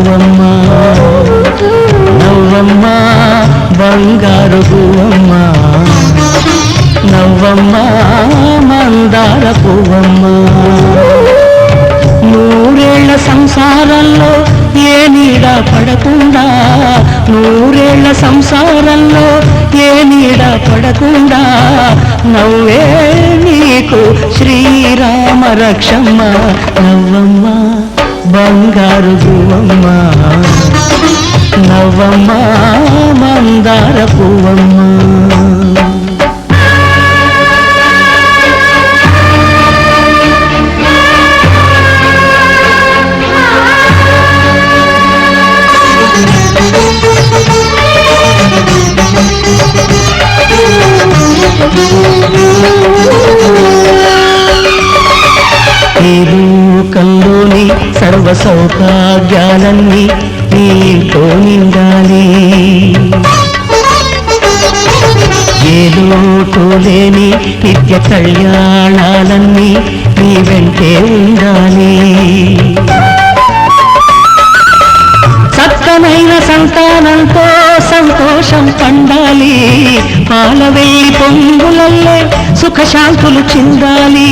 పువ్వమ్మ నవ్వమ్మ బంగారు పువ్వమ్మ నవ్వమ్మ మందార పువ్వమ్మ నూరేళ్ల సంసారంలో ఏ నీడ పడకుండా నూరేళ్ల సంసారంలో ఏ నీడ పడకుండా నవ్వే నీకు శ్రీరామ రక్షమ్మ నవ్వమ్మ బంగారు పువ్వమ్మ నవ్వమ్మ మందార పువ్వమ్మ ఈ లోకంలోని సర్వ సౌభాగ్యాలన్నీ నీతో నిండాలి ఏ లోటు లేని నిత్య కళ్యాణాలన్నీ నీ వెంటే ఉండాలి సత్తమైన సంతానంతో సంతోషం పండాలి పాలవెల్లి పొంగులల్లే సుఖశాంతులు చిందాలి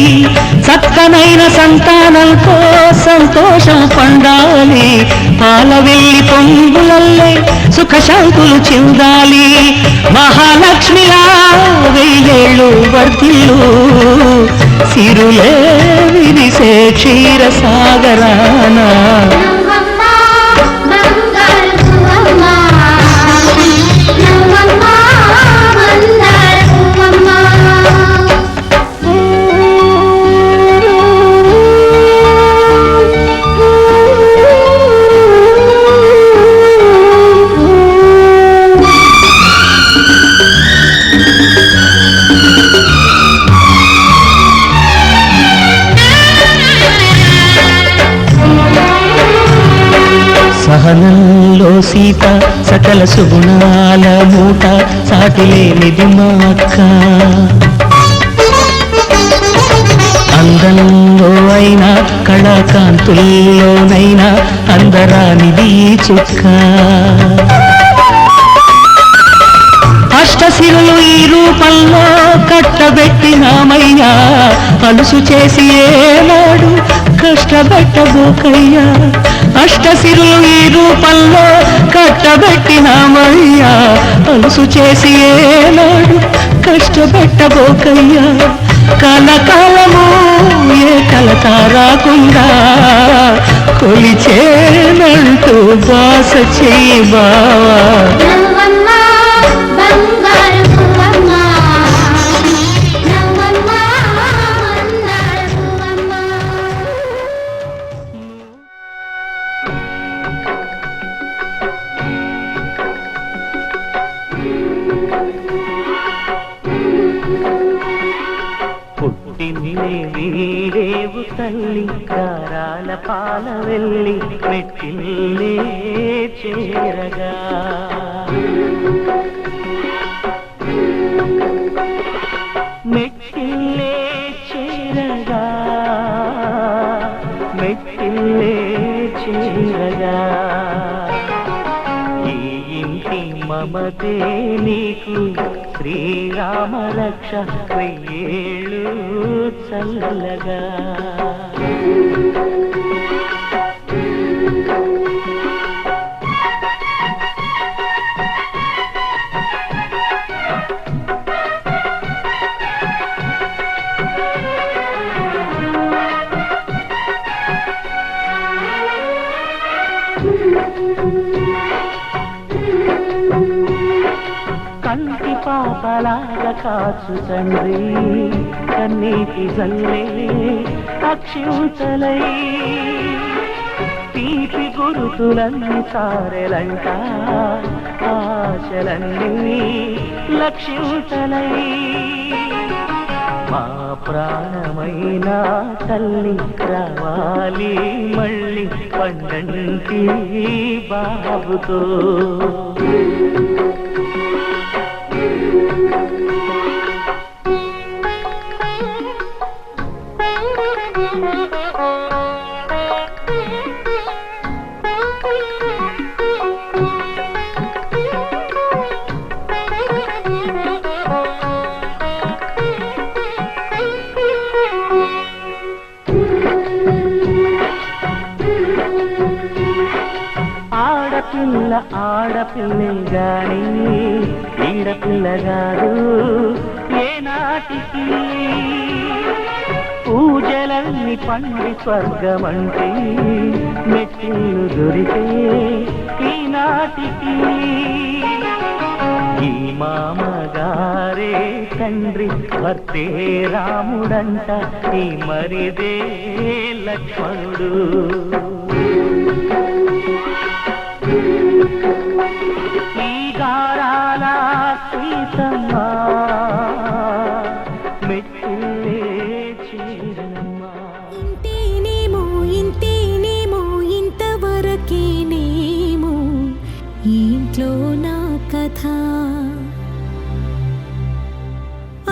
సత్తమైన సంతానంతో సంతోషం పండాలి పాలవెల్లి పొంగులల్లే సుఖశాంతులు చిందాలి మహాలక్ష్మిలా వెయ్యేళ్ళు వర్ధిల్లు సిరులే విరిసే క్షీరసాగరాన సహనంలో సీత సకల సుగుణాల మూట సాటిలేనిది మా అక్క అందంలో అయినా కళాకాంతుల్లోనైనా అందరానిది చుక్క అష్టశిరులు ఈ రూపంలో కట్టబెట్టినామయ్యా అలుసు చేసి ఏనాడు కష్టపెట్టబోకయ్యా అష్టశిరులు ఈ రూపంలో కట్టబెట్టినామయ్యా అలుసు చేసి ఏనాడు కష్టపెట్టబోకయ్యా కలకాలము ఏ కలత రాకుండా కొలిచేనంటూ బాస చెయ్యి బావా వీరేవు తల్లి గారాల పాల వెళ్ళి మెట్టిల్లే చేరగా మెట్టిల్లే చేరగా మెట్టిల్లే చేరగా ఈ ఇంటి మమతే నీకు శ్రీరామ రక్ష వెయ్యేళ్ళు చల్లగా కంటి పాపలాగా కాచు తండ్రి కన్నీటి జల్లే అక్షింతలై తీపి గురుతులన్నీ సారెలంట ఆశలన్నీ లక్షింతలై మా ప్రాణమైన తల్లి రావాలి మళ్ళీ పండంటి బాబుతో ఆడపిల్ల ఆడపిల్లే గాని ఈడపిల్ల కాదు ఏనాటికి. పూజలన్నీ పండి స్వర్గమంటే మెట్టిల్లు దొరికే ఈనాటికి. ఈ మామగారే తండ్రి భర్తే రాముడంట, ఈ మరిదే లక్ష్మణుడు. ఈ గారాల సీతమ్మ మెట్టిల్లే చీరమ్మ. ఇంతేనేమో ఇంతేనేమో ఇంతవరకేనేమో ఇంట్లో నా కథ.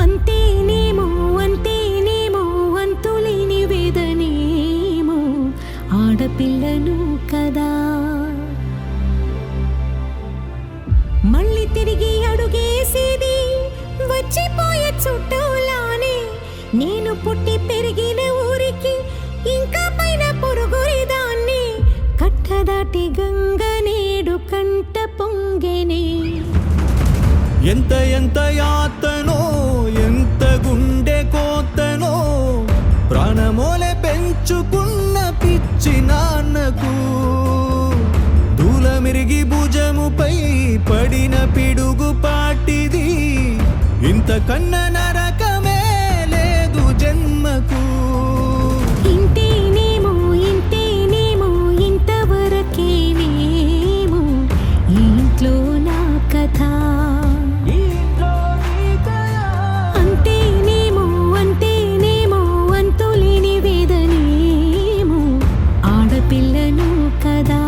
అంతేనేమో అంతేనేమో అంతులేని వేదనేమో ఆడపిల్లను కదా. మళ్ళీ తిరిగి అడుగేసేది వచ్చిపోయే చుట్టూలానే. నేను పుట్టి పెరిగిన ఊరికి ఇంకా పైన పొరుగురిదాన్ని. కట్టదాటి గంగ నేడు కంట పొంగెనే. ఎంత ఎంత యాతనో ఎంత గుండె కోతనో ప్రాణమోలే పెంచుకున్న పిచ్చి నాన్నకు. దూలమిరిగి భుజముపై పడిన పిడుగు పాటిది, ఇంతకన్న నరకమే లేదు జన్మకు. ఇంతేనేమో ఇంతేనేమో ఇంతవరకేనేమో ఇంట్లో నా కథ. అంతేనేమో అంతేనేమో అంతులేని వేదనేమో ఆడపిల్లను కదా.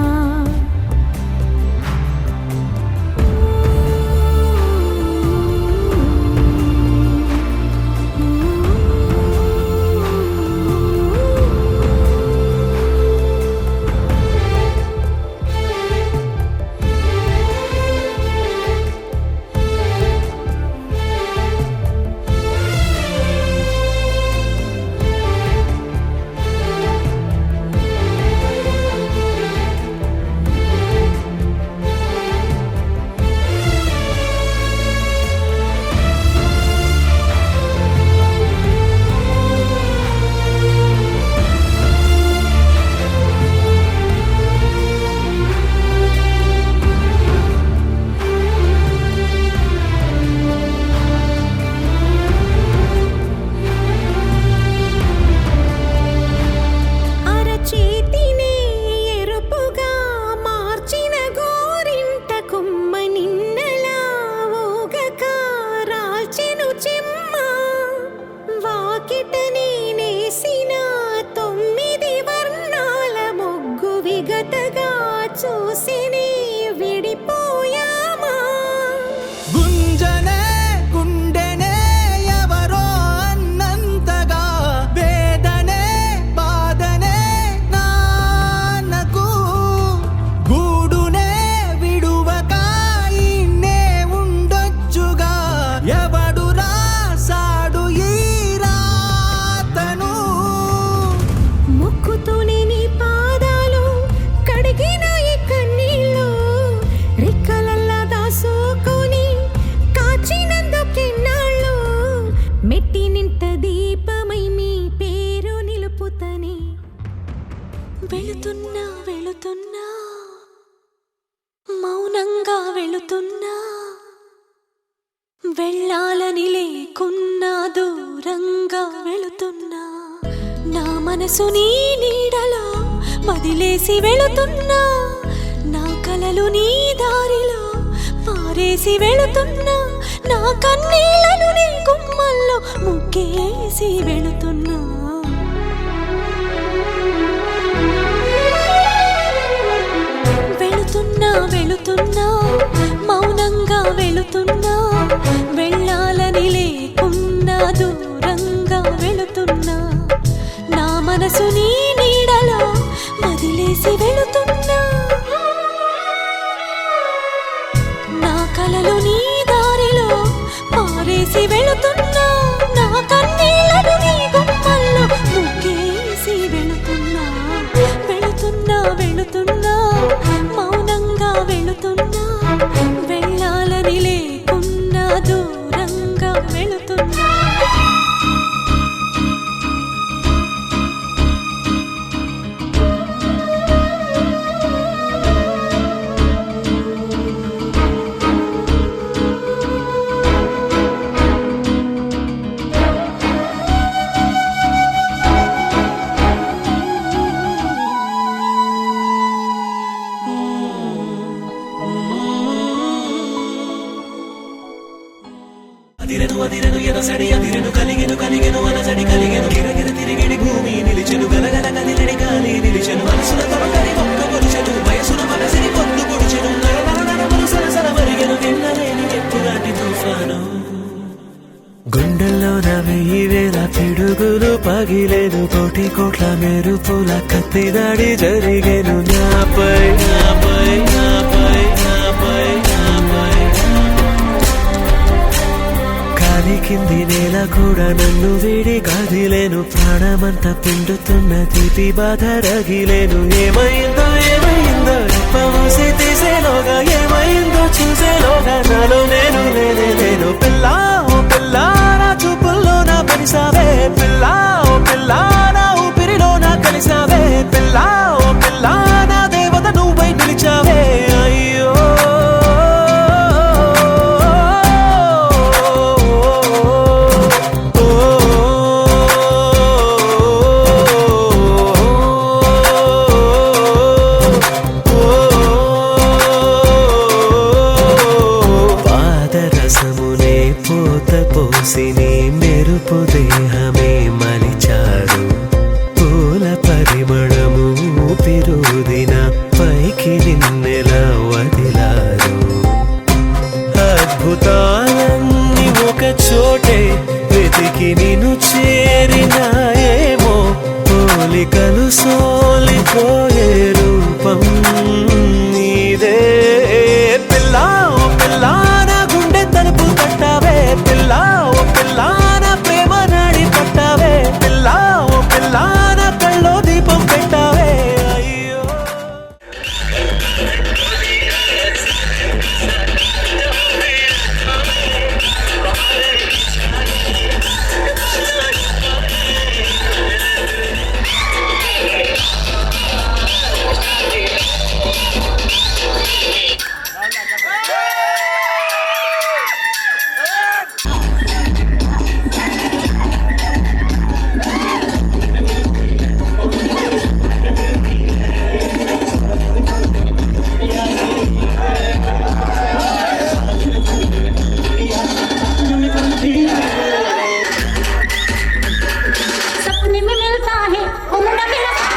చూసిని విడిపోయామా. గుంజనే గుండెనే ఎవరో అన్నంతగా వేదనే బాధనే నాన్నకు. గూడునే విడువక ఇన్నే ఉండొచ్చుగా, ఎవడు రాసాడు ఈ రాతను. మొక్కుతూనే నీ పాదాలు కడిగిన మెట్టి నింట దీపమై మీ పేరు నిలుపుతని. వెళుతున్నా వెళుతున్నా మౌనంగా వెళుతున్నా, వెళ్ళాలని లేకున్నా దూరంగా వెళుతున్నా. నా మనసు నీ నీడలో వదిలేసి వెళుతున్నా, నా కలలు నీ దారిలో పారేసి వెళుతున్నా, నా కన్నీళ్లను నీ గుమ్మల్లో ముగ్గేసి వెళుతున్నా. వెళుతున్నా వెళుతున్నా మౌనంగా వెళుతున్నా, వెళ్ళాలని లేకున్నా దూరంగా వెళుతున్నా. నా మనసు నీ నీడలో వదిలేసి వెళుతున్నా, నా కలలు నీ దారిలో పారేసి వెళుతున్నా, నా కన్నీళ్లను నీ గుమ్మల్లో ముగ్గేసి వెళుతున్నా. వెళుతున్నా వెళుతున్నా మౌనంగా అదిరెను ఎనసడి అదిరెను కలిగెను కలిగెను అనసడి కలిగెను గిరగిర తిరిగిడి భూమి నిలిచెను గలగల కదిలిడి గాలి నిలిచెను మనసున తొలకరి ఒక్క పొడిచెను వయసున మనసిని పొద్దు పొడిచెను నరనరనరములు సరసర మరిగెను నిన్నలేని ఎప్పులాంటి తుఫాను గుండెల్లో నవ్వి వేల పిడుగులు పగిలేను కోటి కోట్ల మెరుపుల కత్తి దాడి జరిగేను నాపై నాపై నాపై నాపై నాపై కాలి కింది నేల కూడా నన్ను వీడి కదిలేను ప్రాణమంతా పిండుతున్న తీపి బాధ రగిలేను ఏమైందో ఏమైందో రెప్పమూసి తీసేలోగా ఏమైందో చూసేలోగా నాలో నేను లేనే నేను పిల్లా ఓ పిల్లా నా చూపుల్లో నా పనిసావే పిల్లా ఓ పిల్లా నా ఊపిరిలో నా కలిసావే పిల్లా ఓ పిల్లా నా దేవత నువ్వై నిలిచావే అయ్యో పాదరసమునే పోత పోసిని మెరుపు దేహమే మలిచారు పూల పరిమళము ఊపిరుదిన పైకి నిన్నెలా వదిలారు అద్భుతాలన్నీ ఒక చోటే వెతికి నిన్ను చేరినాయేమో పోలికలు సోలిపోయే రూపం నీదే పిల్లా ఓ పిల్లా నా గుండె తలుపు తట్టావే పిల్లా ఓ పిల్లా నా ప్రేమ నాడి పట్టావే పిల్లా ఓ పిల్లా నా కళ్ళో దీపం పెట్టావే అయ్యో सपने में मिलता है उम्र में मिलता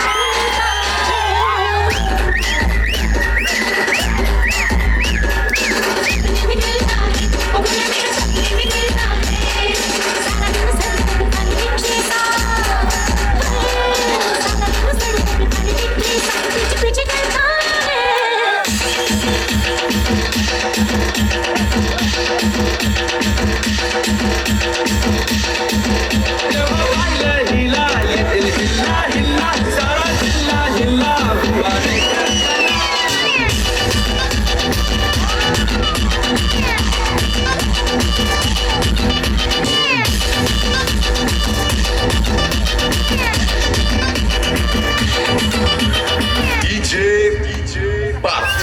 DJ Pato.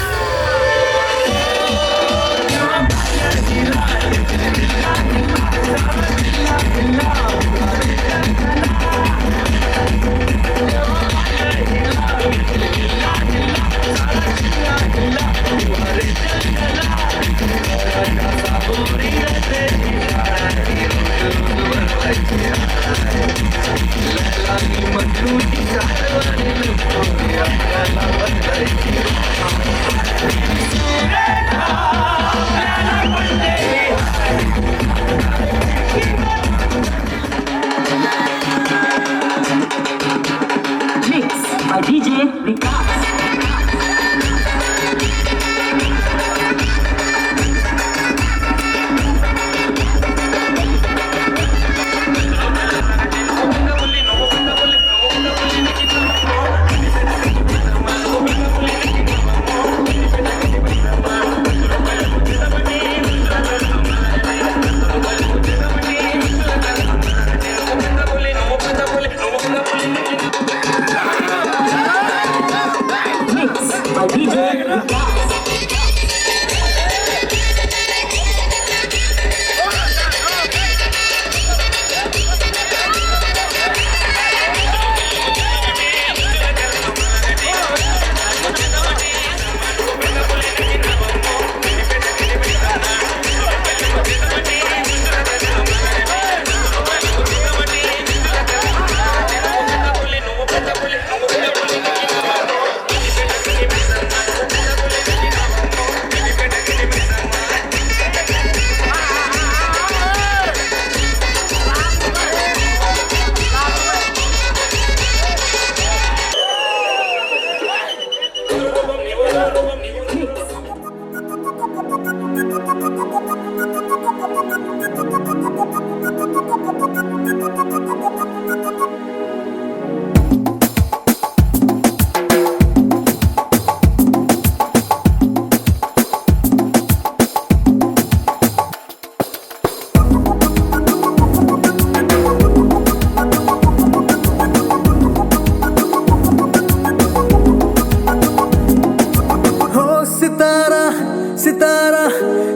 సితారా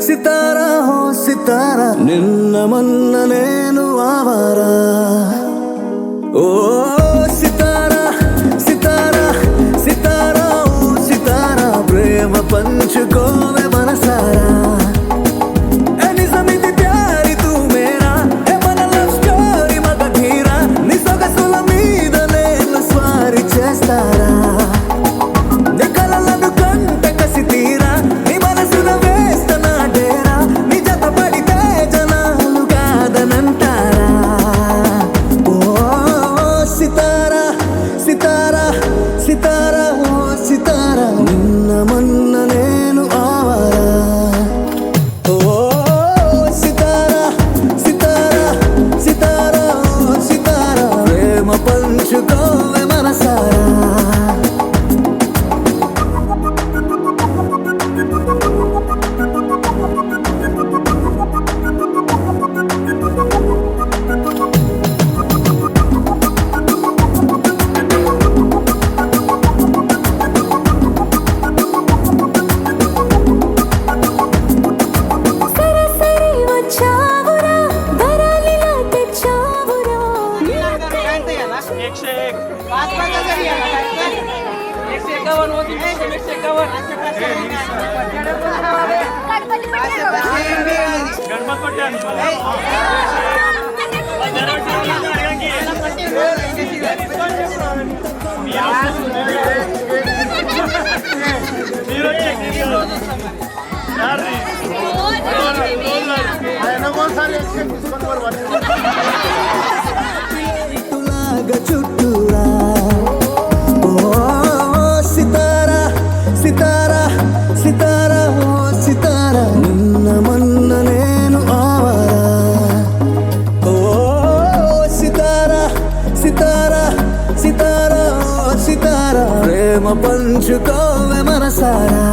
సితారా ఓ సితారా నిన్న మొన్న నేను ఆవారా ఓ సితారా సితారా సితారా ఓ సితారా ప్రేమ పంచుకోవే మనసారా నిజమిది ప్యారి తూ మేరా మన లవ్ స్టోరీ మగ ధీరా నీ సొగసుల మీద నేను స్వారీ చేస్తారా నీ కలలను కంట కసి తీరా నీ మనసున వేస్తనా డేరా నీ జత పడితే జనాలు కాదనంటారా ఓ సితారా సితారా సితారా ఓ సితారా నిన్న మొన్న నేను ఆవారా ఓ సితారా సితారా సితారా ఓ సితారా ప్రేమ పంచుకోవే మనసారా సరసరి వచ్చావురా వరాలిలా తెచ్చావురా ఇటులాగా చుట్టూరా ఓ సితారా సితారా సితారా ఓ సితారా నిన్న మొన్న నేను ఆవారా ఓ సితారా సితారా సితారా ఓ సితారా ప్రేమ పంచుకోవే మనసారా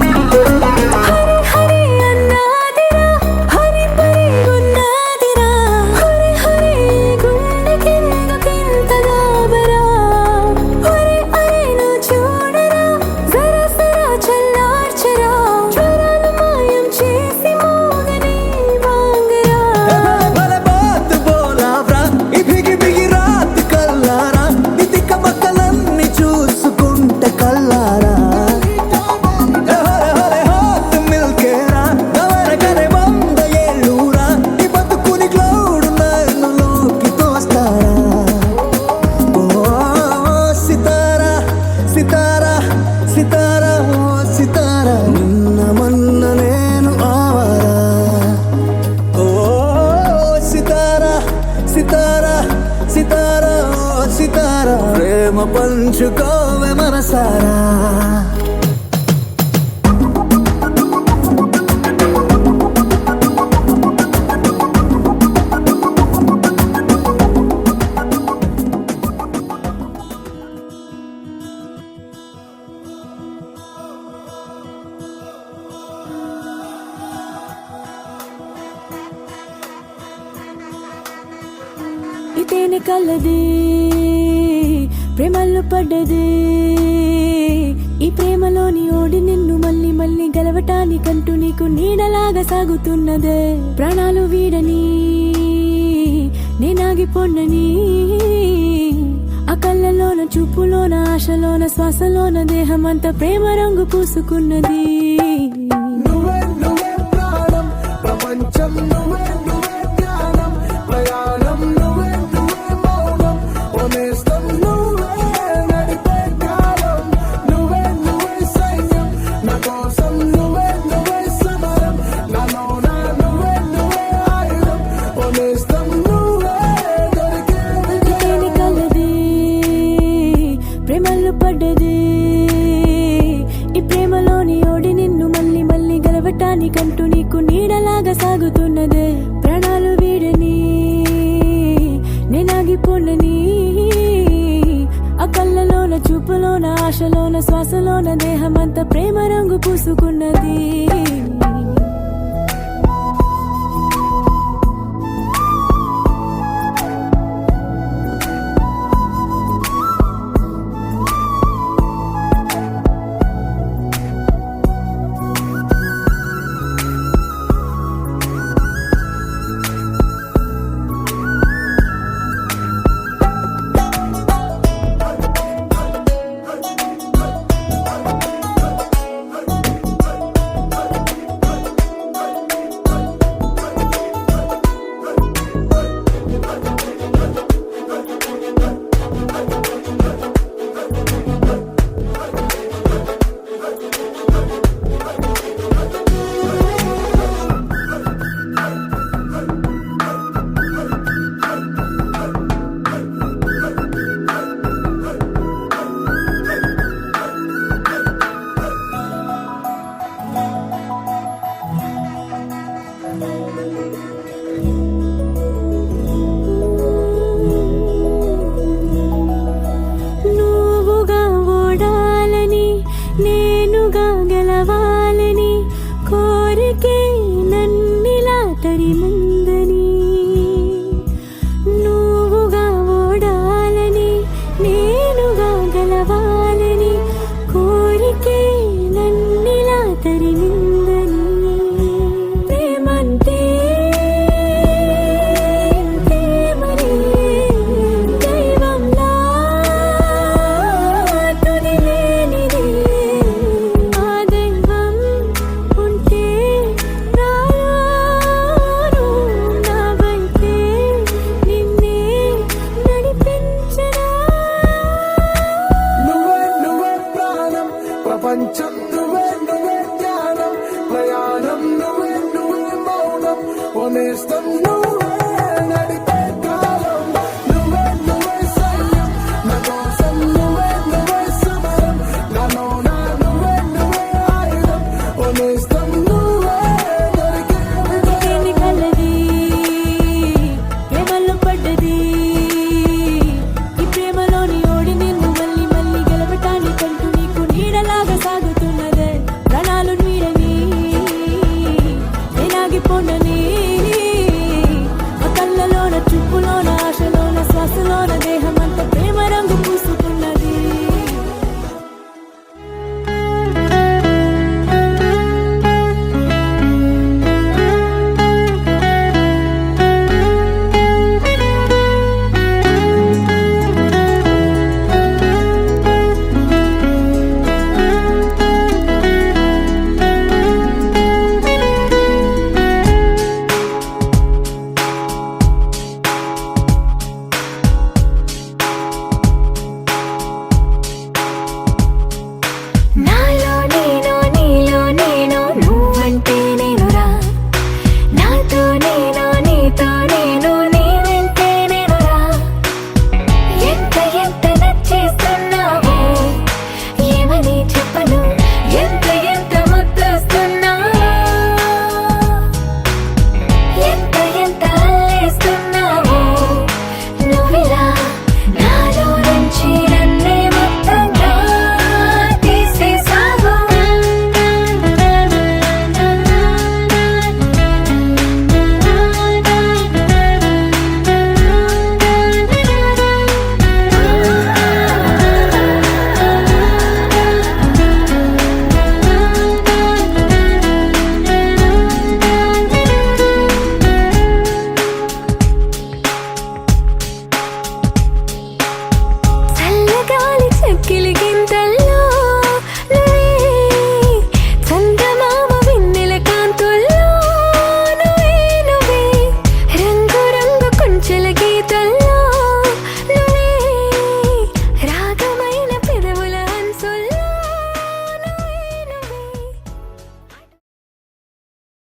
హరి హరి అన్నాదిరా హరి పరి గున్నాదిరా హరి హరి గుండె కింద దాబరా హరి అరేను చూడరా జరా సరా చల్లార్చరా జ్వరాలు మాయం చేసి మోగని వాంగరా భలే బాత్ బోలావ్రా ఈ బిగి బిగి రాత్ కల్లారా నీ తిక్క పక్కలన్నీ చూసుకుంటే కల్లారా హరే హరే హాత్ మిల్కేరా నవరకనే వంద ఏళ్ళూరా ఈ బతుకుని క్లౌడ్ నన్నులోకి తోస్తారా ఓ సితారా సితారా సితారా ఓ సితారా నిన్న మొన్న నేను ఆవారా ఓ సితారా సితారా సితారా ఓ సితారా ప్రేమ పంచుకోవే మనసారా ఇతేనే కలది ప్రేమల్లో పడ్డది ఈ ప్రేమలోని ఓడి నిన్ను మళ్ళీ మళ్ళీ గెలవటానికంటూ నీకు నీడలాగా సాగుతున్నదే ప్రాణాలు వీడని నేనాగిపోన్నని ఆ కళ్ళలోన చూపులోన ఆశలోన శ్వాసలోన దేహమంతా ప్రేమ రంగు పూసుకున్నది నువ్వే నువ్వే ప్రాణం ప్రపంచం నువ్వే నువ్వే ధ్యానం ప్రయాణం నువ్వే నువ్వే మౌనం ఓనేస్తం నువ్వే నడిపే కాలం నువ్వే నువ్వే సైన్యం నా కోసం నువ్వే నువ్వే సమరం నాలోన నువ్వే నువ్వే ఆయుధం ఓనేస్తం నువ్వే దొరికే ఇతేనే కలది ప్రేమల్లో పడ్డది ఈ ప్రేమలోని ఓడి నిన్ను మళ్ళీ మళ్ళీ గెలవటానికంటూ నీకు నీడలాగా సాగుతున్నదే ప్రాణాలు వీడని నేనాగిపోనని ఆ కళ్ళలో మాటలోన చూపులోన ఆశలోన శ్వాసలోన దేహమంత ప్రేమ రంగు పూసుకున్నది నువ్వుగా ఓడాలని నేనుగా గెలవాలని కోరికే నన్నిలా తరిమందని నువ్వుగా ఓడాలని నేనుగా గెలవాలని కోరికే నన్నిలా తరిమిందని ప్రేమంటే ప్రేమనే దైవంలా తుదిలేనిది ఆ దైవం ఉంటే రాను నా వైపే నిన్నే నడిపించరా నువ్వే నువ్వే ప్రాణం ప్రపంచం